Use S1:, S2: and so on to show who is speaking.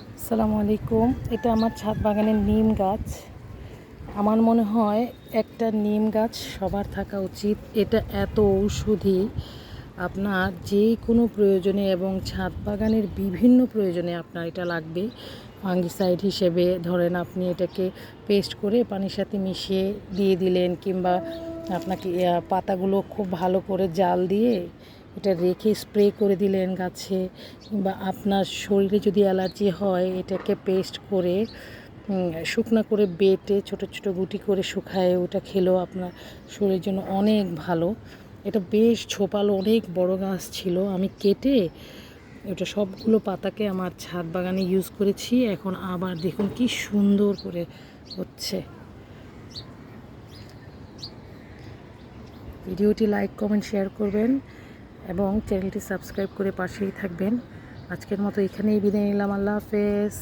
S1: আসসালামু আলাইকুম। এটা আমার ছাদ বাগানের নিম গাছ। আমার মনে হয় একটা নিম গাছ সবার থাকা উচিত। এটা এত ঔষধি, আপনার যে কোনো প্রয়োজনে এবং ছাদ বাগানের বিভিন্ন প্রয়োজনে আপনার এটা লাগবে। ফাঙ্গিসাইড হিসেবে ধরেন আপনি এটাকে পেস্ট করে পানির সাথে মিশিয়ে দিয়ে দিলেন, কিংবা আপনাকে পাতাগুলো খুব ভালো করে জাল দিয়ে এটা রেখে স্প্রে করে দিলেন গাছে, কিংবা আপনার শরীরে যদি অ্যালার্জি হয় এটাকে পেস্ট করে শুকনা করে বেটে ছোট ছোট গুটি করে শুকায় ওটা খেলেও আপনার শরীরের জন্য অনেক ভালো। এটা বেশ ঝোপালো, অনেক বড় গাছ ছিল। আমি কেটে ওটা সবগুলো পাতাকে আমার ছাদ বাগানে ইউজ করেছি। এখন আবার দেখুন কি সুন্দর করে হচ্ছে। ভিডিওটি লাইক কমেন্ট শেয়ার করবেন এবং চ্যানেলটি সাবস্ক্রাইব করে পাশেই থাকবেন। আজকের মতো এখানেই বিদায় নিলাম। আল্লাহ হাফেজ।